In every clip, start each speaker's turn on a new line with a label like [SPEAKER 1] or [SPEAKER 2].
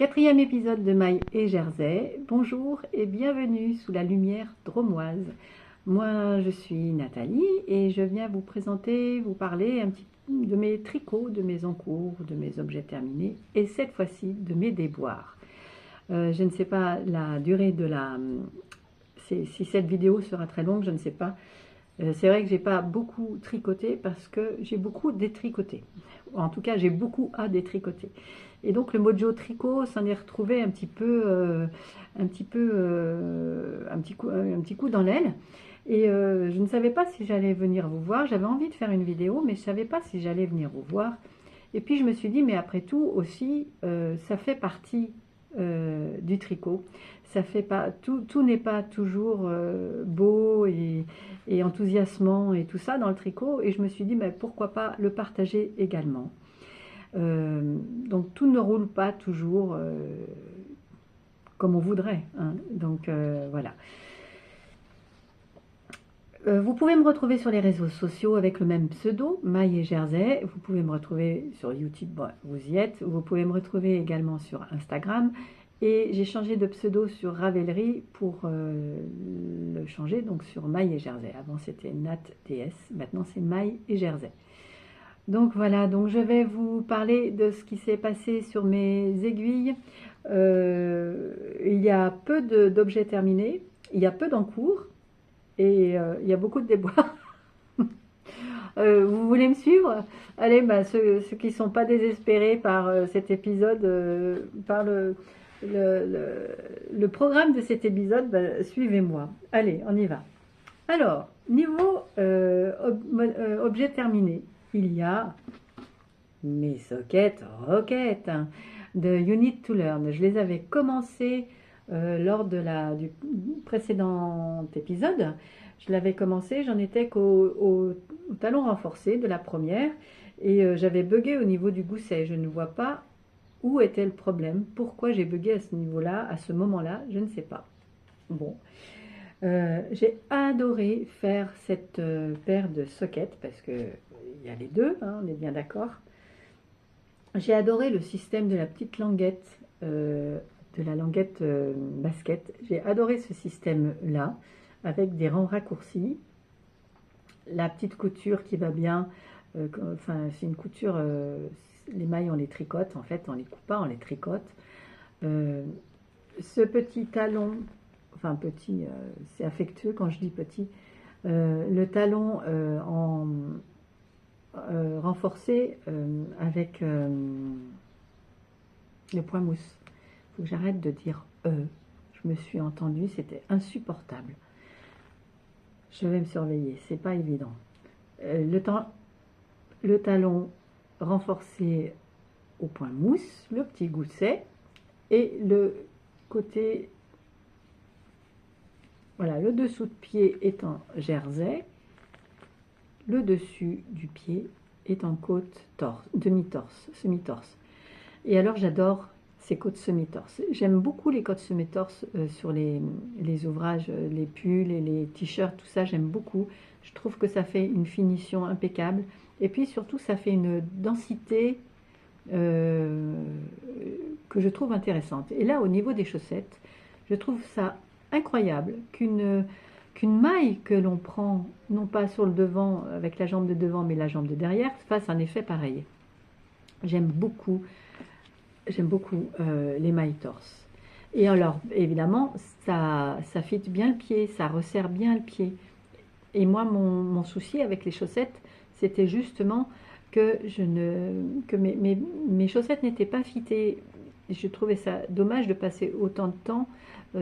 [SPEAKER 1] Quatrième épisode de Maille et Jersey. Bonjour et bienvenue sous la lumière dromoise. Moi, je suis Nathalie et je viens vous présenter, vous parler un petit peu de mes tricots, de mes encours, de mes objets terminés et cette fois-ci de mes déboires. Je ne sais pas la durée de la... Si cette vidéo sera très longue, je ne sais pas. C'est vrai que j'ai pas beaucoup tricoté parce que j'ai beaucoup détricoté. En tout cas, j'ai beaucoup à détricoter. Et donc le mojo tricot s'en est retrouvé un petit coup dans l'aile. Et je ne savais pas si j'allais venir vous voir. J'avais envie de faire une vidéo, mais je ne savais pas si j'allais venir vous voir. Et puis je me suis dit, mais après tout aussi, ça fait partie du tricot. Ça fait pas tout n'est pas toujours beau et enthousiasmant et tout ça dans le tricot. Et je me suis dit, mais pourquoi pas le partager également. Donc tout ne roule pas toujours comme on voudrait, hein. Donc voilà. Vous pouvez me retrouver sur les réseaux sociaux avec le même pseudo, Maille et Jersey. Vous pouvez me retrouver sur YouTube, bon, vous y êtes. Vous pouvez me retrouver également sur Instagram. Et j'ai changé de pseudo sur Ravelry pour le changer, donc sur Maille et Jersey. Avant c'était Nat DS, maintenant c'est Maille et Jersey. Donc voilà, donc je vais vous parler de ce qui s'est passé sur mes aiguilles. Il y a peu d'objets terminés, il y a peu d'encours et il y a beaucoup de déboires. Vous voulez me suivre? Allez, bah, ceux qui ne sont pas désespérés par cet épisode, par le programme de cet épisode, bah, suivez-moi. Allez, on y va. Alors, niveau objet terminé, il y a mes sockets roquettes de You Need to Learn. Je les avais commencé lors du précédent épisode. Je l'avais commencé, j'en étais qu'au talon renforcé de la première et j'avais bugué au niveau du gousset. Je ne vois pas où était le problème, pourquoi j'ai bugué à ce niveau-là, à ce moment-là, je ne sais pas. Bon. J'ai adoré faire cette paire de sockets parce que il y a les deux, hein, on est bien d'accord. J'ai adoré le système de la petite languette, de la languette basket. J'ai adoré ce système-là avec des rangs raccourcis, la petite couture qui va bien. Enfin, c'est une couture. Les mailles on les tricote en fait, on les coupe pas, on les tricote. Ce petit talon. Enfin petit, c'est affectueux quand je dis petit, le talon renforcé avec le point mousse. Il faut que j'arrête de dire je me suis entendue, c'était insupportable. Je vais me surveiller, c'est pas évident. Le talon renforcé au point mousse, le petit gousset et le côté. Voilà, le dessous de pied est en jersey, le dessus du pied est en côte demi-torse, semi-torse. Et alors j'adore ces côtes semi-torse. J'aime beaucoup les côtes semi-torse sur les ouvrages, les pulls et les t-shirts, tout ça j'aime beaucoup. Je trouve que ça fait une finition impeccable. Et puis surtout ça fait une densité que je trouve intéressante. Et là au niveau des chaussettes, je trouve ça incroyable qu'une maille que l'on prend, non pas sur le devant, avec la jambe de devant, mais la jambe de derrière, fasse un effet pareil. J'aime beaucoup les mailles torse. Et alors, évidemment, ça fit bien le pied, ça resserre bien le pied. Et moi, mon souci avec les chaussettes, c'était justement que, mes chaussettes n'étaient pas fitées. Je trouvais ça dommage de passer autant de temps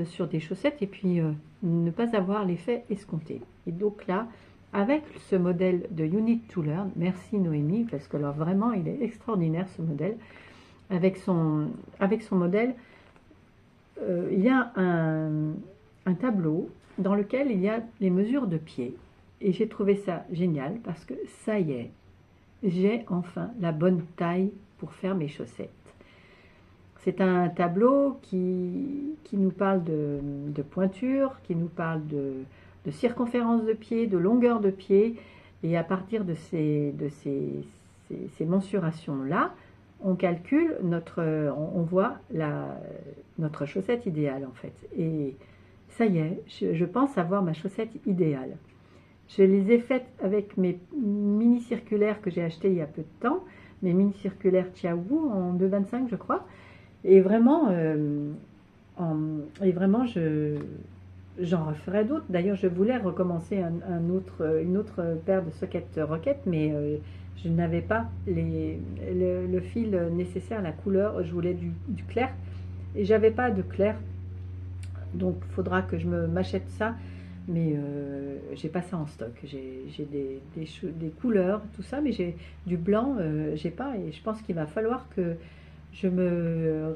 [SPEAKER 1] sur des chaussettes et puis ne pas avoir l'effet escompté. Et donc là, avec ce modèle de You Need to Learn, merci Noémie, parce que alors vraiment il est extraordinaire ce modèle. Avec son modèle, il y a un tableau dans lequel il y a les mesures de pied. Et j'ai trouvé ça génial parce que ça y est, j'ai enfin la bonne taille pour faire mes chaussettes. C'est un tableau qui nous parle de pointure, qui nous parle de circonférence de pied, de longueur de pied. Et à partir de ces mensurations-là, on calcule on voit notre chaussette idéale en fait. Et ça y est, je pense avoir ma chaussette idéale. Je les ai faites avec mes mini circulaires que j'ai achetés il y a peu de temps, mes mini circulaires Chiaowu en 2,25 je crois. Et vraiment, j'en referai d'autres. D'ailleurs, je voulais recommencer une autre paire de sockets Rocket, mais je n'avais pas le fil nécessaire, la couleur. Je voulais du clair et j'avais pas de clair. Donc, il faudra que je m'achète ça. Mais j'ai pas ça en stock. J'ai des couleurs, tout ça, mais j'ai du blanc, j'ai pas. Et je pense qu'il va falloir que je me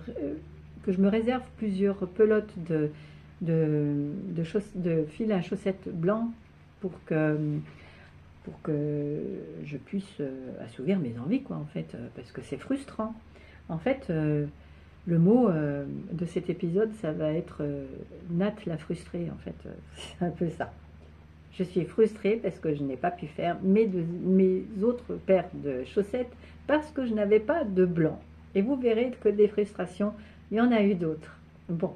[SPEAKER 1] réserve plusieurs pelotes de fil à chaussettes blanc pour que je puisse assouvir mes envies, quoi, en fait, parce que c'est frustrant. En fait, le mot de cet épisode, ça va être Nat la frustrée, en fait. C'est un peu ça. Je suis frustrée parce que je n'ai pas pu faire mes autres paires de chaussettes parce que je n'avais pas de blanc. Et vous verrez que des frustrations, il y en a eu d'autres. Bon,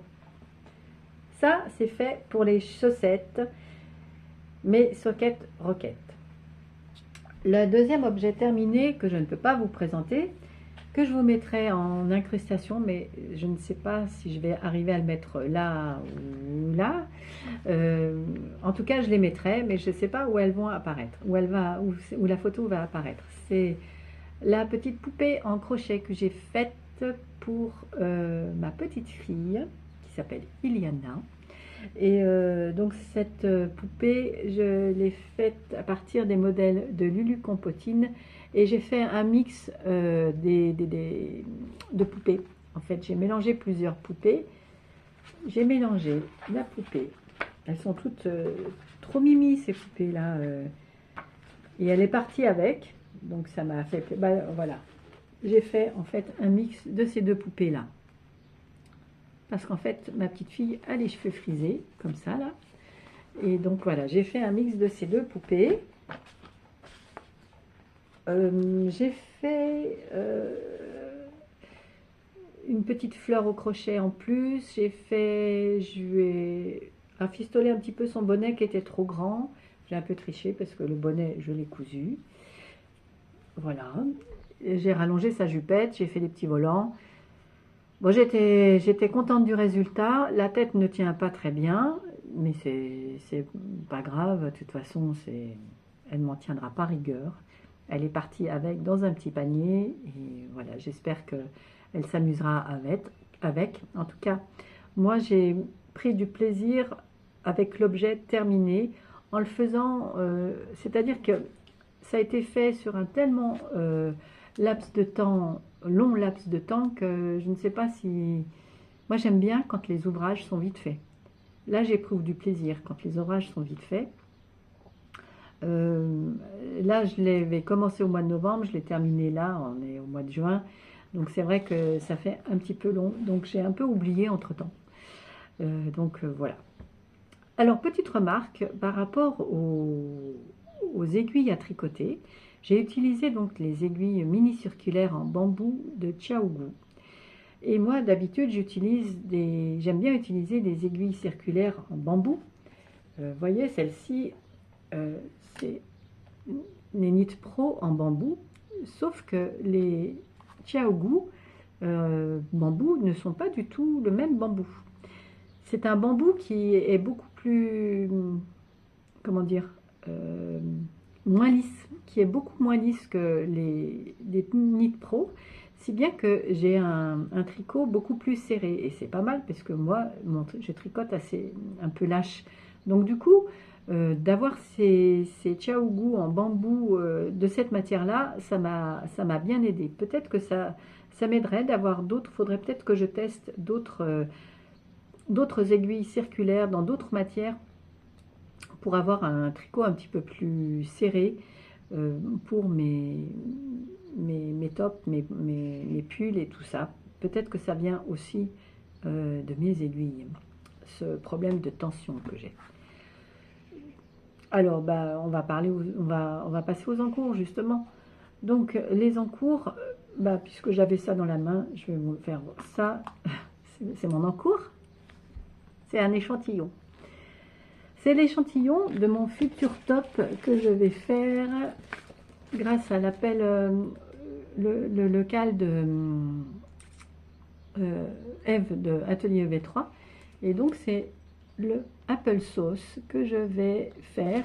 [SPEAKER 1] ça c'est fait pour les chaussettes, mes sockets Rocket. Le deuxième objet terminé que je ne peux pas vous présenter, que je vous mettrai en incrustation, mais je ne sais pas si je vais arriver à le mettre là ou là. En tout cas, je les mettrai, mais je ne sais pas où elles vont apparaître, où la photo va apparaître. C'est la petite poupée en crochet que j'ai faite pour ma petite fille qui s'appelle Iliana. Et donc cette poupée, je l'ai faite à partir des modèles de Lulu Compotine et j'ai fait un mix de poupées. En fait, j'ai mélangé plusieurs poupées. J'ai mélangé la poupée. Elles sont toutes trop mimi ces poupées-là. Et elle est partie avec. Donc ça m'a fait... Bah, voilà. J'ai fait en fait un mix de ces deux poupées-là. Parce qu'en fait, ma petite fille a les cheveux frisés, comme ça, là. Et donc, voilà, j'ai fait un mix de ces deux poupées. J'ai fait une petite fleur au crochet en plus. Je lui ai rafistolé un petit peu son bonnet qui était trop grand. J'ai un peu triché parce que le bonnet, je l'ai cousu. Voilà. J'ai rallongé sa jupette, j'ai fait des petits volants. Bon, j'étais contente du résultat. La tête ne tient pas très bien, mais c'est pas grave. De toute façon, elle ne m'en tiendra pas rigueur. Elle est partie avec dans un petit panier. Et voilà, j'espère qu'elle s'amusera avec. En tout cas, moi, j'ai pris du plaisir avec l'objet terminé en le faisant. C'est-à-dire que ça a été fait sur un tellement long laps de temps que je ne sais pas si... Moi j'aime bien quand les ouvrages sont vite faits. Là j'éprouve du plaisir quand les ouvrages sont vite faits. Là je l'avais commencé au mois de novembre, je l'ai terminé là, on est au mois de juin. Donc c'est vrai que ça fait un petit peu long, donc j'ai un peu oublié entre temps. Voilà. Alors petite remarque par rapport aux aiguilles à tricoter. J'ai utilisé donc les aiguilles mini circulaires en bambou de Chiaowu. Et moi d'habitude j'aime bien utiliser des aiguilles circulaires en bambou. Vous voyez celle-ci, c'est les Knit Pro en bambou, sauf que les Chiaowu bambou ne sont pas du tout le même bambou. C'est un bambou qui est beaucoup plus, comment dire, moins lisse, qui est beaucoup moins lisse que les Knit Pro, si bien que j'ai un tricot beaucoup plus serré. Et c'est pas mal parce que moi, je tricote un peu lâche. Donc du coup, d'avoir ces Chiaowu en bambou de cette matière-là, ça m'a bien aidé. Peut-être que ça m'aiderait d'avoir d'autres, faudrait peut-être que je teste d'autres aiguilles circulaires dans d'autres matières pour avoir un tricot un petit peu plus serré pour mes tops, mes pulls et tout ça. Peut-être que ça vient aussi de mes aiguilles, ce problème de tension que j'ai. Alors, bah, on va passer aux encours justement. Donc, les encours, bah, puisque j'avais ça dans la main, je vais vous faire ça. C'est mon encours. C'est un échantillon. C'est l'échantillon de mon futur top que je vais faire grâce à l'appel, le local de Eve de Atelier EV3. Et donc c'est le Apple Sauce que je vais faire.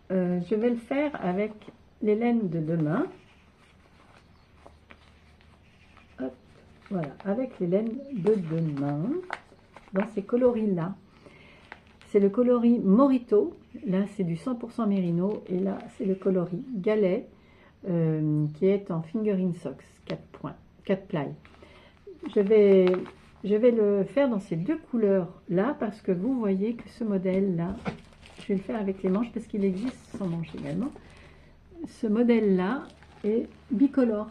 [SPEAKER 1] Je vais le faire avec les laines de demain. Hop, voilà, avec les laines de demain, dans ces coloris-là. C'est le coloris Morito, là c'est du 100% mérino, et là c'est le coloris Galet, qui est en fingering socks, 4 points, 4 ply. Je vais le faire dans ces deux couleurs-là, parce que vous voyez que ce modèle-là, je vais le faire avec les manches, parce qu'il existe sans manches également. Ce modèle-là est bicolore.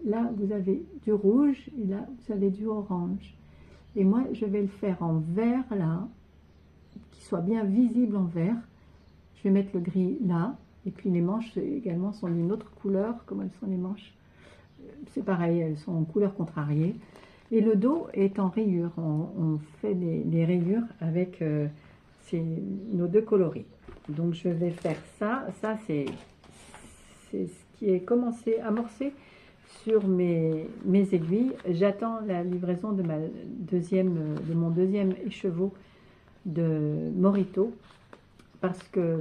[SPEAKER 1] Là, vous avez du rouge, et là, vous avez du orange. Et moi, je vais le faire en vert, là, qu'il soit bien visible en vert. Je vais mettre le gris là, et puis les manches également sont d'une autre couleur. Comme elles sont les manches, c'est pareil, elles sont en couleur contrariée. Et le dos est en rayures. On fait des rayures avec nos deux coloris. Donc je vais faire ça. Ça c'est ce qui est commencé, amorcé sur mes aiguilles. J'attends la livraison de mon deuxième écheveau de Morito, parce que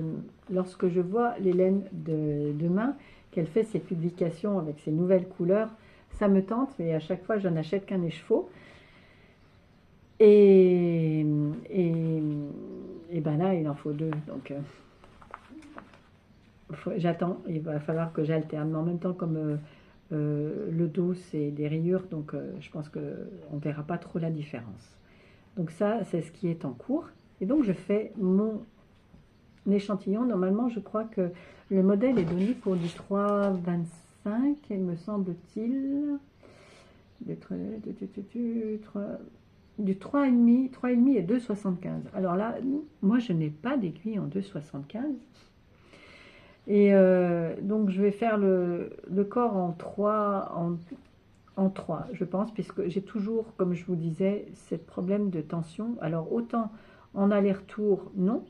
[SPEAKER 1] lorsque je vois l'Hélène de demain, qu'elle fait ses publications avec ses nouvelles couleurs, ça me tente, mais à chaque fois je n'achète qu'un écheveau. Et ben là il en faut deux, donc j'attends. Il va falloir que j'alterne, mais en même temps, comme le dos c'est des rayures, donc je pense qu'on ne verra pas trop la différence. Donc ça c'est ce qui est en cours, et donc je fais mon échantillon. Normalement je crois que le modèle est donné pour du 3,25, il me semble-t-il, du 3,5 et 2,75. Alors là, moi je n'ai pas d'aiguille en 2,75. Et donc je vais faire le corps en 3, en 3, je pense, puisque j'ai toujours, comme je vous disais, ce problème de tension. Alors autant en aller-retour, non,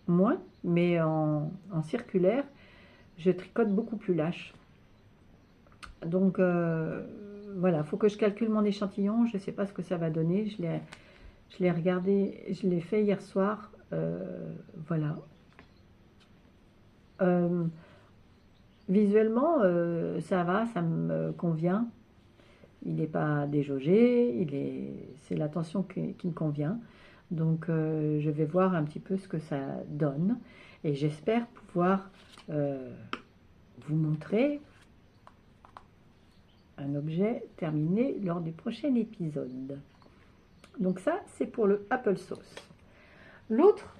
[SPEAKER 1] moins, mais en circulaire, je tricote beaucoup plus lâche. Donc voilà, il faut que je calcule mon échantillon. Je ne sais pas ce que ça va donner. Je l'ai regardé, je l'ai fait hier soir. Voilà. Visuellement, ça va, ça me convient. Il n'est pas déjaugé, c'est la tension qui me convient. Donc je vais voir un petit peu ce que ça donne. Et j'espère pouvoir vous montrer un objet terminé lors du prochain épisode. Donc ça, c'est pour le Apple Sauce. L'autre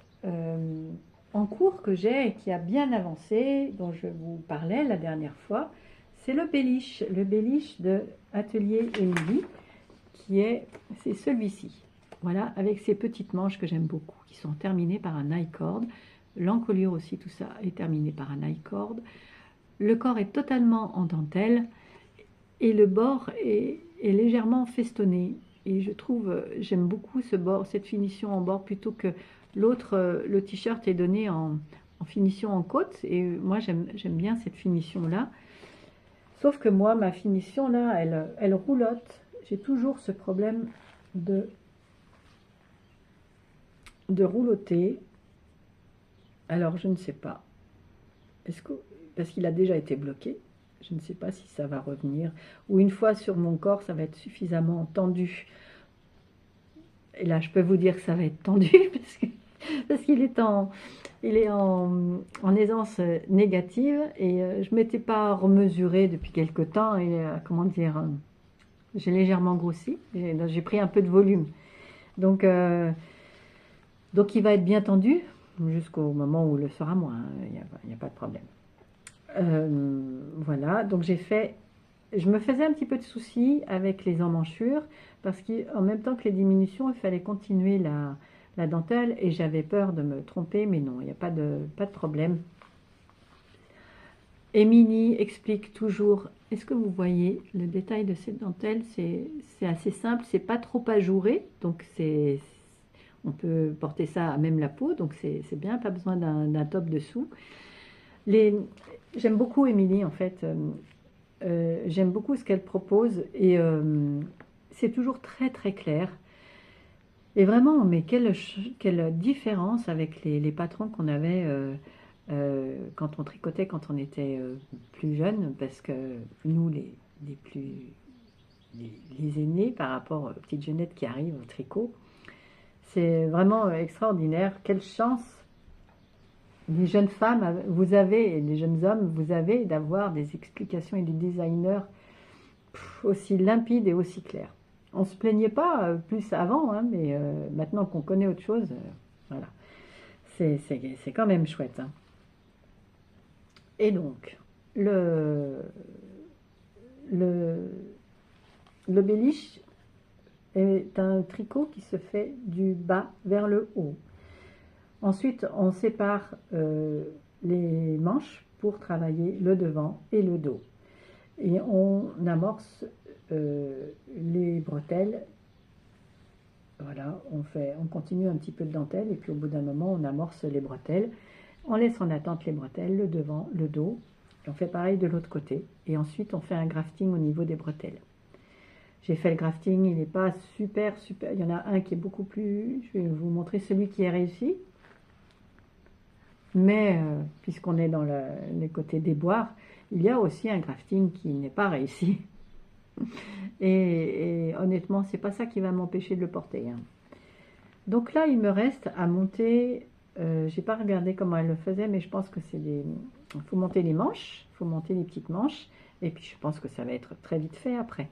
[SPEAKER 1] en cours que j'ai et qui a bien avancé, dont je vous parlais la dernière fois, c'est le Bellish de Atelier Émilie, c'est celui-ci. Voilà, avec ces petites manches que j'aime beaucoup, qui sont terminées par un I-cord. L'encolure aussi, tout ça est terminé par un I-cord. Le corps est totalement en dentelle et le bord est légèrement festonné. Et je trouve, j'aime beaucoup cette finition en bord, plutôt que l'autre, le t-shirt est donné en finition en côte. Et moi, j'aime bien cette finition-là. Sauf que moi, ma finition, là, elle roulotte. J'ai toujours ce problème de roulotter. Alors, je ne sais pas. Parce qu'il a déjà été bloqué. Je ne sais pas si ça va revenir. Ou une fois sur mon corps, ça va être suffisamment tendu. Et là, je peux vous dire que ça va être tendu parce qu'il est en aisance négative. Et je ne m'étais pas remesurée depuis quelque temps. Et comment dire, j'ai légèrement grossi. J'ai pris un peu de volume. Donc il va être bien tendu jusqu'au moment où il le sera moins. Il n'y a pas de problème. Voilà, donc je me faisais un petit peu de soucis avec les emmanchures, parce qu'en même temps que les diminutions, il fallait continuer la dentelle, et j'avais peur de me tromper, mais non, il n'y a pas de problème. Émilie explique toujours, est-ce que vous voyez le détail de cette dentelle? C'est assez simple, c'est pas trop ajouré, donc on peut porter ça à même la peau, donc c'est bien, pas besoin d'un top dessous. J'aime beaucoup Émilie en fait, j'aime beaucoup ce qu'elle propose et c'est toujours très très clair. Et vraiment, mais quelle différence avec les patrons qu'on avait quand on tricotait, quand on était plus jeune, parce que nous, les plus les aînés, par rapport aux petites jeunettes qui arrivent au tricot, c'est vraiment extraordinaire. Quelle chance les jeunes femmes, vous avez, et les jeunes hommes, vous avez d'avoir des explications et des designers aussi limpides et aussi clairs. On ne se plaignait pas plus avant, hein, mais maintenant qu'on connaît autre chose, voilà, c'est quand même chouette. Hein. Et donc, le, le béliche est un tricot qui se fait du bas vers le haut. Ensuite, on sépare les manches pour travailler le devant et le dos. Et on amorce les bretelles. Voilà, on continue un petit peu de dentelle et puis au bout d'un moment, on amorce les bretelles. On laisse en attente les bretelles, le devant, le dos. Et on fait pareil de l'autre côté. Et ensuite, on fait un grafting au niveau des bretelles. J'ai fait le grafting, il n'est pas super. Il y en a un qui est beaucoup plus... Je vais vous montrer celui qui est réussi. Mais puisqu'on est dans les côtés déboires, il y a aussi un grafting qui n'est pas réussi. Et honnêtement, c'est pas ça qui va m'empêcher de le porter. Hein. Donc là, il me reste à monter... j'ai pas regardé comment elle le faisait, mais je pense que c'est des... Il faut monter les manches, il faut monter les petites manches, et puis je pense que ça va être très vite fait après.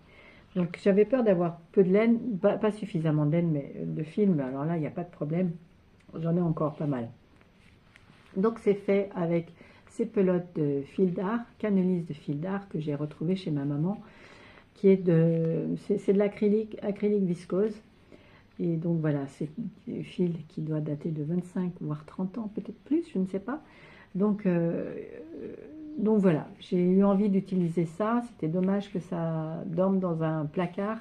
[SPEAKER 1] Donc j'avais peur d'avoir peu de laine, pas suffisamment de laine, mais de fil, mais alors là, il n'y a pas de problème. J'en ai encore pas mal. Donc c'est fait avec ces pelotes de fil d'art, cannelise de fil d'art que j'ai retrouvé chez ma maman, qui est c'est de l'acrylique viscose. Et donc voilà, c'est un fil qui doit dater de 25 voire 30 ans, peut-être plus, je ne sais pas. Donc voilà, j'ai eu envie d'utiliser ça. C'était dommage que ça dorme dans un placard.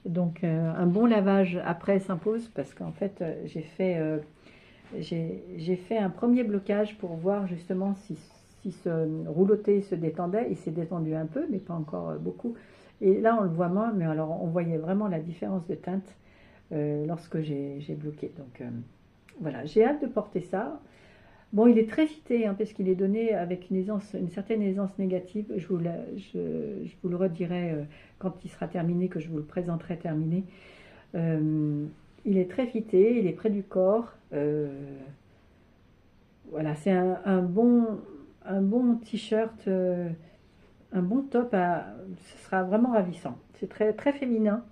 [SPEAKER 1] Donc un bon lavage après s'impose parce qu'en fait j'ai fait un premier blocage pour voir justement si ce rouloté se détendait. Il s'est détendu un peu, mais pas encore beaucoup. Et là, on le voit moins, mais alors on voyait vraiment la différence de teinte lorsque j'ai bloqué. Donc voilà, j'ai hâte de porter ça. Bon, il est très fité, hein, parce qu'il est donné avec une certaine aisance négative. Je vous le redirai quand il sera terminé, que je vous le présenterai terminé. Il est très fité, il est près du corps. Voilà, c'est un bon t-shirt, un bon top. Ce sera vraiment ravissant. C'est très, très féminin.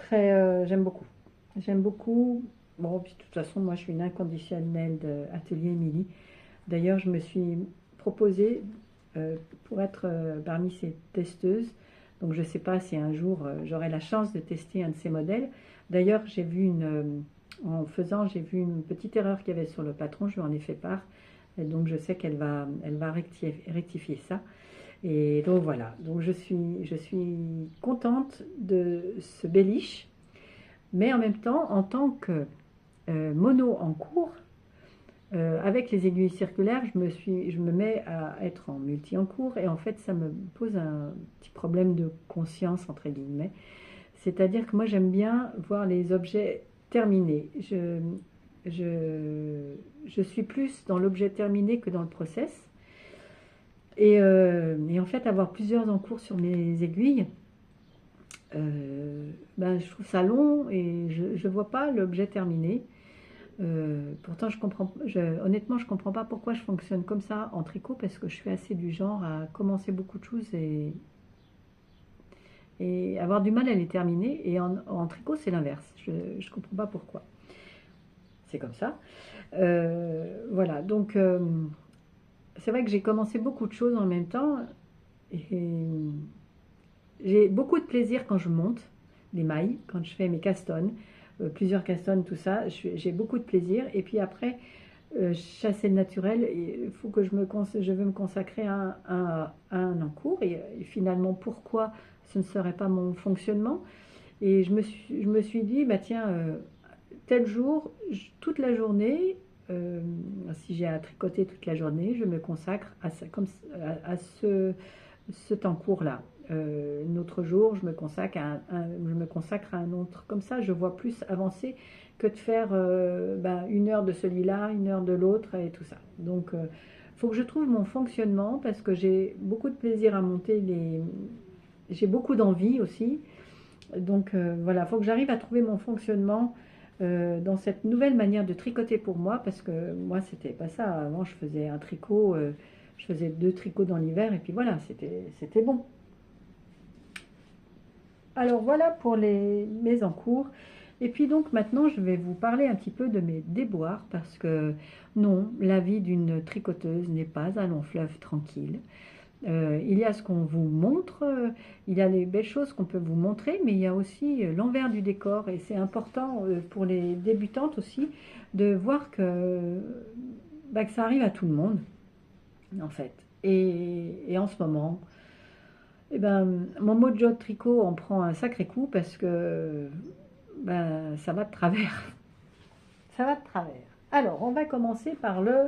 [SPEAKER 1] J'aime beaucoup. J'aime beaucoup. Bon, puis de toute façon, moi, je suis une inconditionnelle d'Atelier Émilie. D'ailleurs, je me suis proposée pour être parmi ces testeuses. Donc, je ne sais pas si un jour j'aurai la chance de tester un de ces modèles. D'ailleurs, j'ai vu j'ai vu une petite erreur qu'il y avait sur le patron. Je lui en ai fait part. Et donc, je sais qu'elle va rectifier ça. Et donc, voilà. Donc, je suis contente de ce béliche. Mais en même temps, en tant que mono en cours, avec les aiguilles circulaires, je me mets à être en multi en cours et en fait ça me pose un petit problème de conscience entre guillemets. C'est-à-dire que moi j'aime bien voir les objets terminés. Je suis plus dans l'objet terminé que dans le process. Et en fait avoir plusieurs en cours sur mes aiguilles, je trouve ça long et je ne vois pas l'objet terminé. Pourtant, honnêtement, je comprends pas pourquoi je fonctionne comme ça en tricot parce que je suis assez du genre à commencer beaucoup de choses et avoir du mal à les terminer. Et en tricot, c'est l'inverse. Je comprends pas pourquoi. C'est comme ça. Voilà, donc c'est vrai que j'ai commencé beaucoup de choses en même temps et j'ai beaucoup de plaisir quand je monte les mailles, quand je fais mes castones. Plusieurs castones, tout ça, j'ai beaucoup de plaisir. Et puis après, chasser le naturel. Il faut que je veux me consacrer à un encours. Et finalement, pourquoi ce ne serait pas mon fonctionnement? Et je me suis dit, bah tiens, tel jour, toute la journée, si j'ai à tricoter toute la journée, je me consacre à, ça, comme, à ce temps court-là. Un autre jour, je me consacre à un autre. Comme ça, je vois plus avancer que de faire une heure de celui-là, une heure de l'autre et tout ça. Donc, il faut que je trouve mon fonctionnement parce que j'ai beaucoup de plaisir à monter les... J'ai beaucoup d'envie aussi. Donc voilà, il faut que j'arrive à trouver mon fonctionnement dans cette nouvelle manière de tricoter pour moi, parce que moi, c'était pas ça. Avant, je faisais un tricot, je faisais 2 tricots dans l'hiver, et puis voilà, c'était bon. Alors voilà pour mes encours. Et puis donc maintenant, je vais vous parler un petit peu de mes déboires, parce que non, la vie d'une tricoteuse n'est pas un long fleuve tranquille. Il y a ce qu'on vous montre, il y a les belles choses qu'on peut vous montrer, mais il y a aussi l'envers du décor. Et c'est important pour les débutantes aussi de voir que ça arrive à tout le monde, en fait. Et en ce moment, eh ben, mon mojo de tricot en prend un sacré coup parce que ça va de travers. Ça va de travers. Alors, on va commencer par le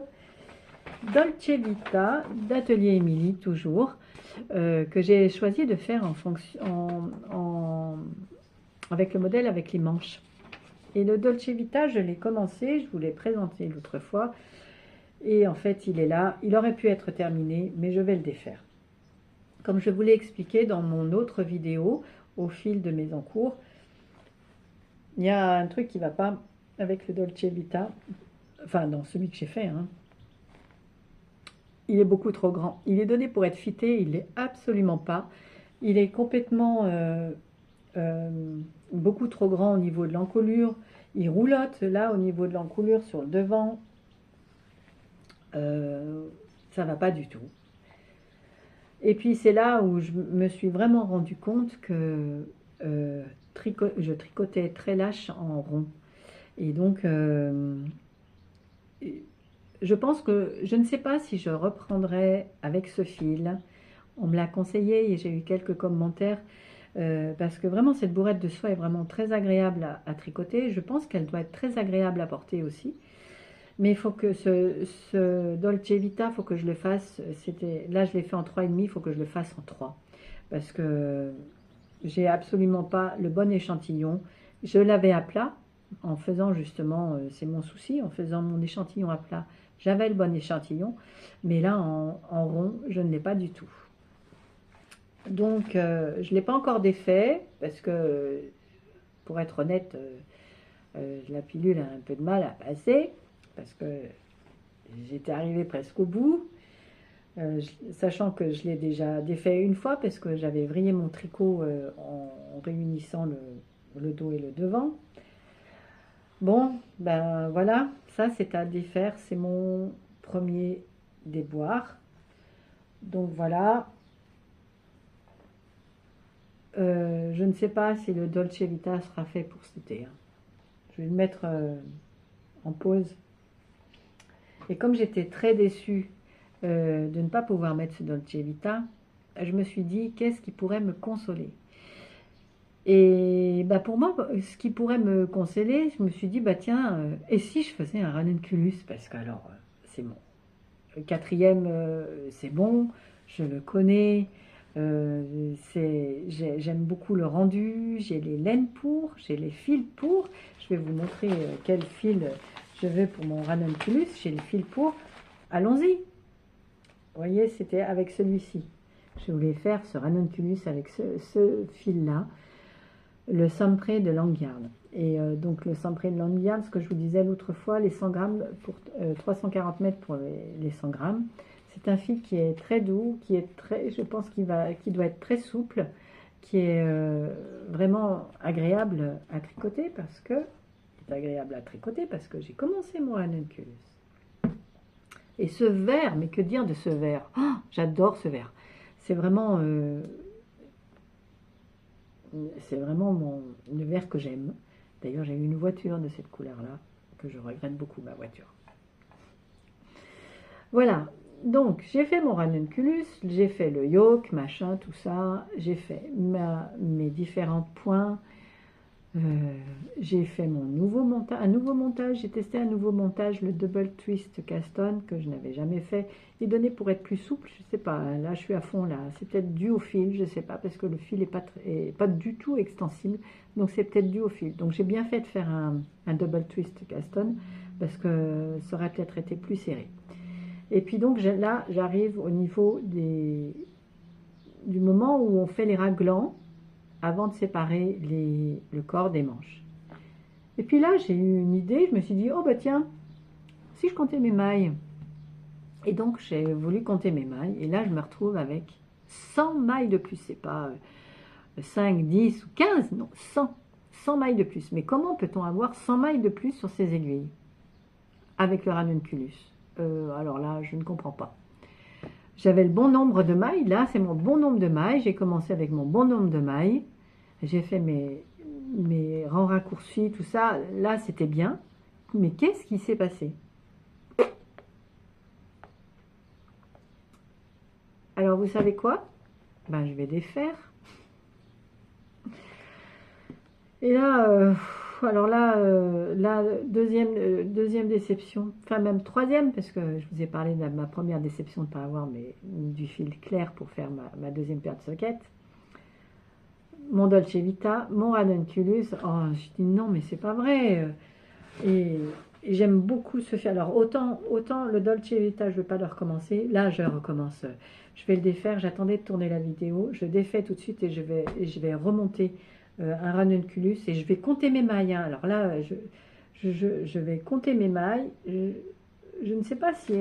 [SPEAKER 1] Dolce Vita d'Atelier Émilie, toujours. Que j'ai choisi de faire avec le modèle avec les manches. Et le Dolce Vita, je l'ai commencé, je vous l'ai présenté l'autre fois, et en fait il est là, il aurait pu être terminé, mais je vais le défaire. Comme je vous l'ai expliqué dans mon autre vidéo, au fil de mes encours, il y a un truc qui ne va pas avec le Dolce Vita, enfin dans celui que j'ai fait, hein. Il est beaucoup trop grand. Il est donné pour être fité, il l'est absolument pas. Il est complètement beaucoup trop grand au niveau de l'encolure. Il roulotte là au niveau de l'encolure sur le devant. Ça va pas du tout. Et puis c'est là où je me suis vraiment rendu compte que je tricotais très lâche en rond. Et donc je pense que je ne sais pas si je reprendrai avec ce fil. On me l'a conseillé et j'ai eu quelques commentaires. Parce que vraiment cette bourrette de soie est vraiment très agréable à tricoter. Je pense qu'elle doit être très agréable à porter aussi. Mais il faut que ce Dolce Vita, il faut que je le fasse. Là, je l'ai fait en 3,5, il faut que je le fasse en 3. Parce que j'ai absolument pas le bon échantillon. Je l'avais à plat en faisant justement, c'est mon souci, en faisant mon échantillon à plat. J'avais le bon échantillon, mais là en rond, je ne l'ai pas du tout. Donc, je ne l'ai pas encore défait, parce que, pour être honnête, la pilule a un peu de mal à passer, parce que j'étais arrivée presque au bout, sachant que je l'ai déjà défait une fois, parce que j'avais vrillé mon tricot en réunissant le dos et le devant. Bon, ben voilà, ça c'est à défaire, c'est mon premier déboire. Donc voilà. Je ne sais pas si le Dolce Vita sera fait pour cet été, hein. Je vais le mettre en pause. Et comme j'étais très déçue de ne pas pouvoir mettre ce Dolce Vita, je me suis dit, qu'est-ce qui pourrait me consoler? Et pour moi, ce qui pourrait me consoler, je me suis dit, tiens, et si je faisais un ranunculus? Parce que alors, c'est bon. Le quatrième, c'est bon, je le connais. J'aime beaucoup le rendu, j'ai les laines pour, j'ai les fils pour. Je vais vous montrer quel fil je veux pour mon ranunculus. J'ai les fils pour. Allons-y. Vous voyez, c'était avec celui-ci. Je voulais faire ce ranunculus avec ce fil-là, le Sampré de Langyard. Et donc le Sampré de Langyard, ce que je vous disais l'autre fois, les 100 grammes pour 340 mètres pour les 100 grammes. C'est un fil qui est très doux, qui est très, je pense qu'il doit être très souple, qui est vraiment agréable à tricoter parce que j'ai commencé mon ranunculus. Et ce vert, mais que dire de ce vert? Oh, j'adore ce vert. C'est vraiment le vert que j'aime. D'ailleurs, j'ai eu une voiture de cette couleur-là, que je regrette beaucoup, ma voiture. Voilà, donc j'ai fait mon ranunculus, j'ai fait le yoke, machin, tout ça, j'ai fait mes différents points, euh, j'ai fait mon un nouveau montage, j'ai testé un nouveau montage, le double twist Caston, que je n'avais jamais fait. Il donnait pour être plus souple, je sais pas, là je suis à fond là, c'est peut-être dû au fil, je sais pas, parce que le fil est pas du tout extensible, donc c'est peut-être dû au fil. Donc j'ai bien fait de faire un double twist Caston, parce que ça aurait peut-être été plus serré. Et puis donc là j'arrive au niveau du moment où on fait les raglans, avant de séparer le corps des manches. Et puis là, j'ai eu une idée, je me suis dit, oh bah tiens, si je comptais mes mailles. Et donc, j'ai voulu compter mes mailles, et là, je me retrouve avec 100 mailles de plus. C'est pas 5, 10 ou 15, non, 100. 100 mailles de plus. Mais comment peut-on avoir 100 mailles de plus sur ces aiguilles avec le ranunculus? Alors là, je ne comprends pas. J'avais le bon nombre de mailles, là, c'est mon bon nombre de mailles. J'ai commencé avec mon bon nombre de mailles. J'ai fait mes rangs raccourcis, tout ça, là c'était bien. Mais qu'est-ce qui s'est passé? Alors vous savez quoi? Ben je vais défaire. Et là, alors là deuxième déception, enfin même troisième, parce que je vous ai parlé de ma première déception de ne pas avoir du fil clair pour faire ma deuxième paire de sockets. Mon Dolce Vita, mon ranunculus, oh je dis non mais c'est pas vrai. Et j'aime beaucoup ce fil. Alors autant le Dolce Vita, je ne veux pas le recommencer. Là, je recommence. Je vais le défaire. J'attendais de tourner la vidéo. Je défais tout de suite et je vais remonter un ranunculus et je vais compter mes mailles. Hein. Alors là, je vais compter mes mailles. Je ne sais pas si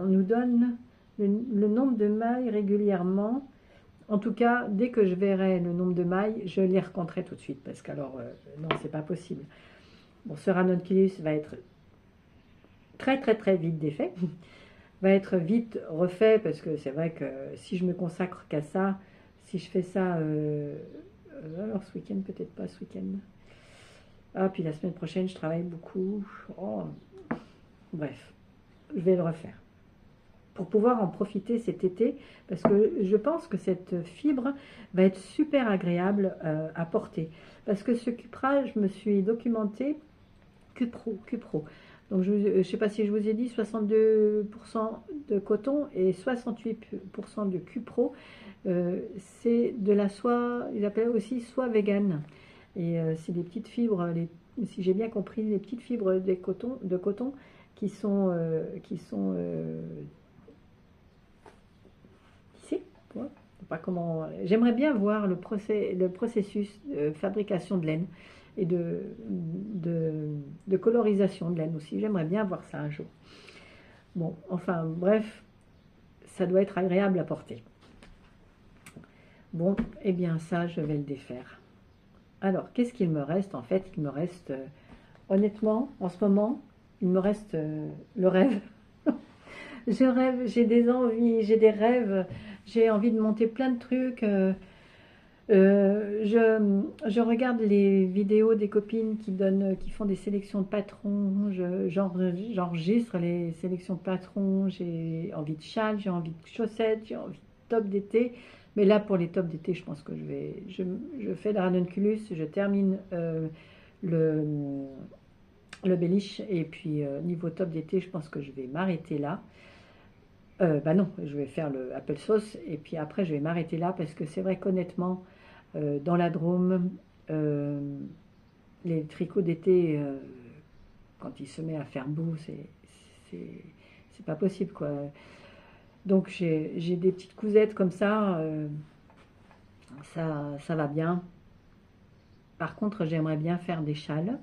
[SPEAKER 1] on nous donne le nombre de mailles régulièrement. En tout cas, dès que je verrai le nombre de mailles, je les recompterai tout de suite parce qu'alors, non, c'est pas possible. Bon, ce ranunculus va être très vite défait, va être vite refait parce que c'est vrai que si je me consacre qu'à ça, si je fais ça, alors ce week-end, peut-être pas ce week-end. Ah, puis la semaine prochaine, je travaille beaucoup. Oh, bref, je vais le refaire pour pouvoir en profiter cet été parce que je pense que cette fibre va être super agréable à porter parce que ce Cupra, je me suis documentée Cupro. Donc je ne sais pas si je vous ai dit 62% de coton et 68% de Cupro. C'est de la soie, ils appellent aussi soie vegan. Et c'est des petites fibres, si j'ai bien compris, les petites fibres de coton qui sont tissées. Ouais, pas comment. J'aimerais bien voir le processus de fabrication de laine et de colorisation de laine aussi. J'aimerais bien voir ça un jour. Bon, enfin, bref, ça doit être agréable à porter. Bon, eh bien ça, je vais le défaire. Alors, qu'est-ce qu'il me reste? En fait, il me reste, honnêtement, en ce moment, il me reste le rêve. Je rêve, j'ai des envies, j'ai des rêves, j'ai envie de monter plein de trucs. Je regarde les vidéos des copines qui font des sélections de patrons. J'enregistre les sélections de patrons. J'ai envie de châle, j'ai envie de chaussettes, j'ai envie de top d'été. Mais là, pour les tops d'été, je pense que je fais le ranunculus, je termine le Bellish. Et puis, niveau top d'été, je pense que je vais m'arrêter là. Bah non, je vais faire le applesauce. Et puis après, je vais m'arrêter là parce que c'est vrai qu'honnêtement, dans la Drôme, les tricots d'été, quand il se met à faire beau, c'est pas possible quoi. Donc j'ai des petites cousettes comme ça, ça va bien. Par contre, j'aimerais bien faire des châles.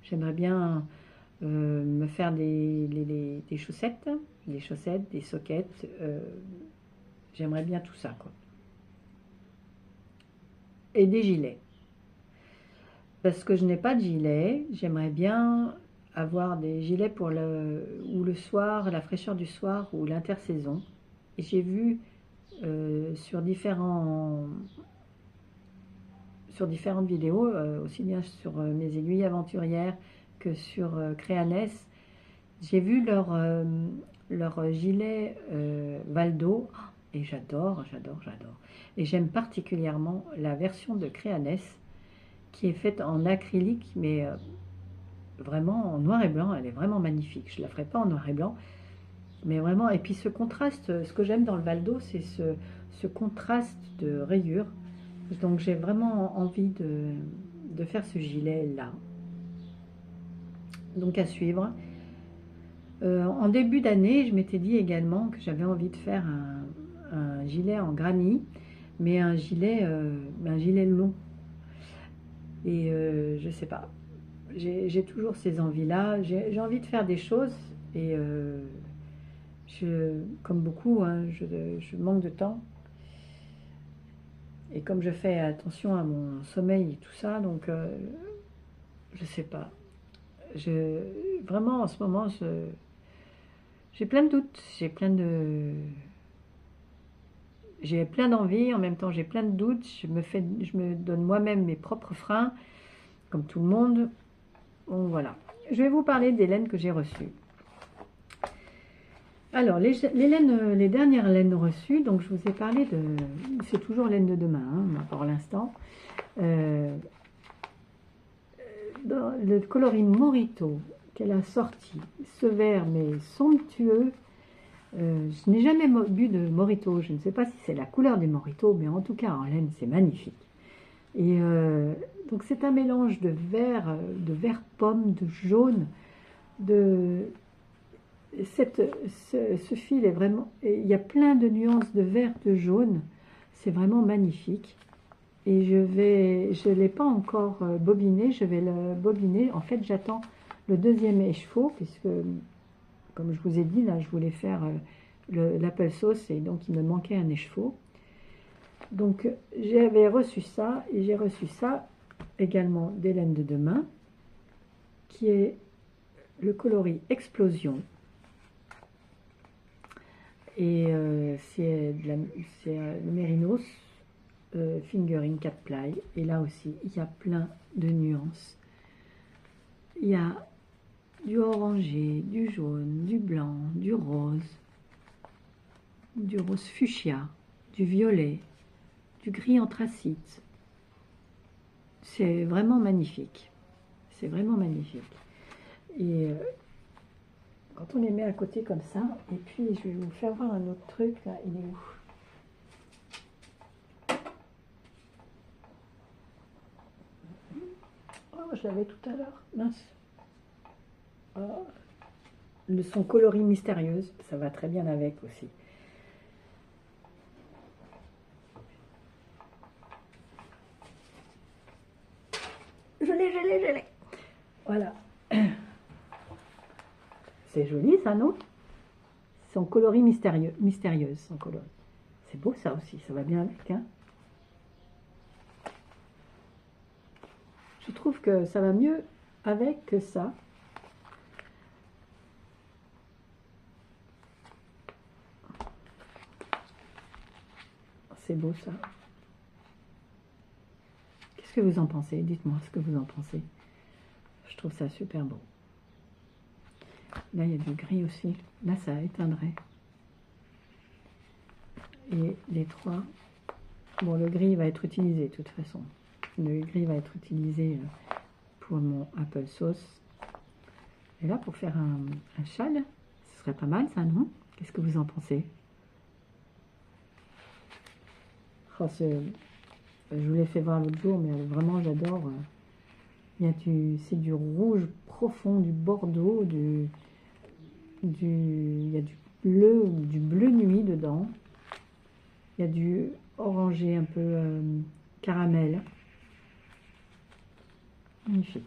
[SPEAKER 1] J'aimerais bien me faire des chaussettes, des sockets. J'aimerais bien tout ça quoi. Et des gilets. Parce que je n'ai pas de gilet, j'aimerais bien avoir des gilets pour le soir, la fraîcheur du soir ou l'intersaison. Et j'ai vu sur différentes vidéos, aussi bien sur mes aiguilles aventurières que sur Créanès, j'ai vu leur gilet Valdo. Et j'adore. Et j'aime particulièrement la version de Creanes qui est faite en acrylique, mais vraiment en noir et blanc. Elle est vraiment magnifique. Je ne la ferai pas en noir et blanc, mais vraiment. Et puis ce contraste, ce que j'aime dans le Valdo, c'est ce contraste de rayures. Donc j'ai vraiment envie de faire ce gilet là. Donc à suivre. En début d'année, je m'étais dit également que j'avais envie de faire un gilet en granit, mais un gilet long. Et je sais pas, j'ai toujours ces envies-là. J'ai envie de faire des choses et comme beaucoup, hein, je manque de temps. Et comme je fais attention à mon sommeil et tout ça, donc je sais pas. Vraiment en ce moment, j'ai plein de doutes, j'ai plein d'envies, en même temps j'ai plein de doutes, je me donne moi-même mes propres freins, comme tout le monde. Bon voilà. Je vais vous parler des laines que j'ai reçues. Alors, les dernières laines reçues, donc je vous ai parlé de... C'est toujours laine de demain, hein, pour l'instant. Dans le coloris Morito qu'elle a sorti, ce vert mais somptueux. Je n'ai jamais bu de Morito, je ne sais pas si c'est la couleur des Morito, mais en tout cas en laine c'est magnifique. Et donc c'est un mélange de vert pomme, de jaune, ce fil est vraiment, il y a plein de nuances de vert, de jaune, c'est vraiment magnifique. Et je ne l'ai pas encore bobiné, je vais le bobiner. En fait, j'attends le deuxième écheveau, puisque, comme je vous ai dit, là, je voulais faire l'apple sauce, et donc il me manquait un écheveau. Donc, j'avais reçu ça, et j'ai reçu ça également des laines de demain, qui est le coloris Explosion. Et c'est le Mérinos. Fingering 4 ply, et là aussi il y a plein de nuances. Il y a du orangé, du jaune, du blanc, du rose fuchsia, du violet, du gris anthracite. C'est vraiment magnifique, c'est vraiment magnifique. Et quand on les met à côté comme ça, et puis je vais vous faire voir un autre truc là, il est où? Je l'avais tout à l'heure, mince. Oh. Son coloris mystérieuse, ça va très bien avec aussi. Je l'ai. Voilà. C'est joli ça, non? Son coloris mystérieuse, son coloris. C'est beau ça aussi, ça va bien avec, hein? Je trouve que ça va mieux avec que ça. C'est beau ça. Qu'est-ce que vous en pensez? Dites-moi ce que vous en pensez. Je trouve ça super beau. Là, il y a du gris aussi. Là, ça éteindrait. Et les trois... Bon, le gris va être utilisé de toute façon. Le gris va être utilisé pour mon apple sauce. Et là, pour faire un châle, ce serait pas mal ça, non? Qu'est-ce que vous en pensez? Oh, je vous l'ai fait voir l'autre jour, mais vraiment j'adore. C'est du rouge profond, du bordeaux, il y a du bleu nuit dedans. Il y a du orangé un peu caramel. Magnifique.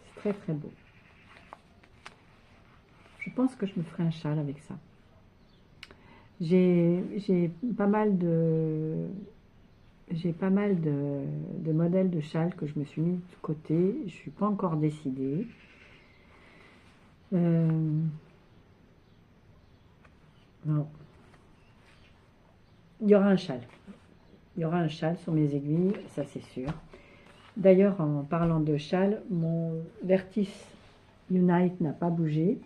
[SPEAKER 1] C'est très très beau. Je pense que je me ferai un châle avec ça. J'ai pas mal de modèles de châles que je me suis mis de côté. Je suis pas encore décidée. Non. Il y aura un châle. Il y aura un châle sur mes aiguilles, ça c'est sûr. D'ailleurs, en parlant de châle, mon Vertis Unite n'a pas bougé.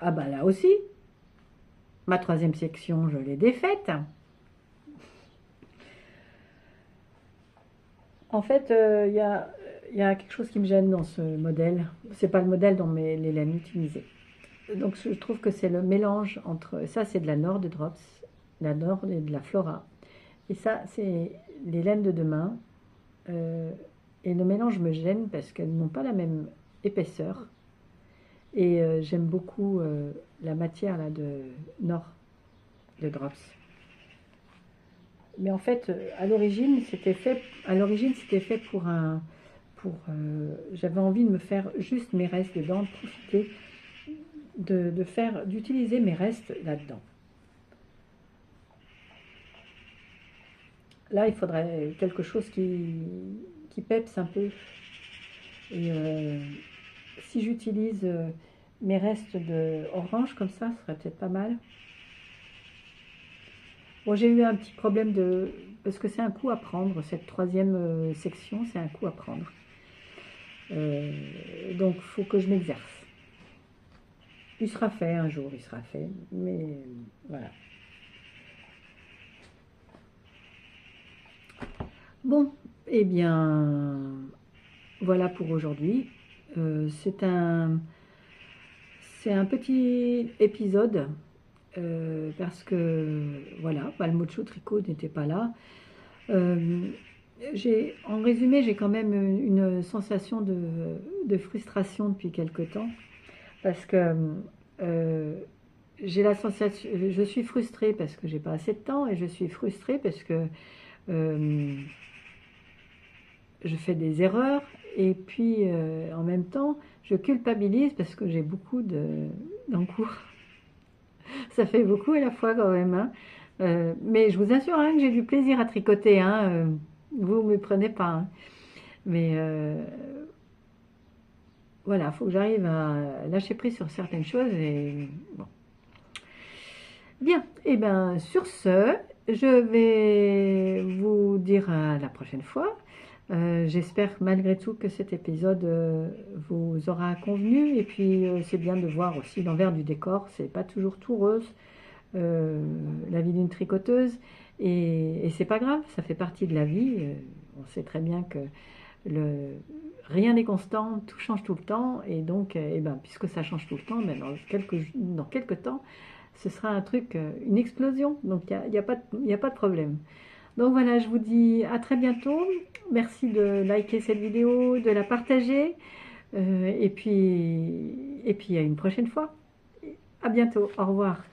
[SPEAKER 1] Ah bah là aussi, ma troisième section, je l'ai défaite. En fait, il y a quelque chose qui me gêne dans ce modèle. C'est pas le modèle dont les laines utilisées. Donc je trouve que c'est le mélange entre... Ça, c'est de la Nord de Drops, la Nord et de la Flora. Et ça, c'est les laines de demain. Et le mélange me gêne parce qu'elles n'ont pas la même épaisseur. Et j'aime beaucoup la matière là, de Nord de Drops. Mais en fait, à l'origine, c'était fait j'avais envie de me faire juste mes restes dedans, de profiter d'utiliser mes restes là-dedans. Là, il faudrait quelque chose qui pepse un peu. Et si j'utilise mes restes de orange comme ça, ce serait peut-être pas mal. Bon, j'ai eu un petit problème parce que c'est un coup à prendre, cette troisième section, c'est un coup à prendre. Donc, il faut que je m'exerce. Il sera fait un jour, il sera fait, mais voilà. Bon, eh bien, voilà pour aujourd'hui. C'est un petit épisode parce que voilà, le mocho tricot n'était pas là. En résumé, j'ai quand même une sensation de frustration depuis quelque temps parce que j'ai la sensation, je suis frustrée parce que j'ai pas assez de temps et je suis frustrée parce que je fais des erreurs et puis en même temps je culpabilise parce que j'ai beaucoup d'encours. Ça fait beaucoup à la fois quand même, hein. Mais je vous assure hein, que j'ai du plaisir à tricoter, hein. Vous ne me prenez pas, hein. Mais voilà, il faut que j'arrive à lâcher prise sur certaines choses et bon. Bien, et bien sur ce, je vais vous dire à la prochaine fois. J'espère malgré tout que cet épisode vous aura convenu et puis c'est bien de voir aussi l'envers du décor, c'est pas toujours tout rose la vie d'une tricoteuse et c'est pas grave, ça fait partie de la vie. On sait très bien que rien n'est constant, tout change tout le temps et donc eh ben, puisque ça change tout le temps, ben, dans quelques temps ce sera un truc, une explosion, donc il n'y a, a pas de problème. Donc voilà, je vous dis à très bientôt. Merci de liker cette vidéo, de la partager. Et puis à une prochaine fois. À bientôt. Au revoir.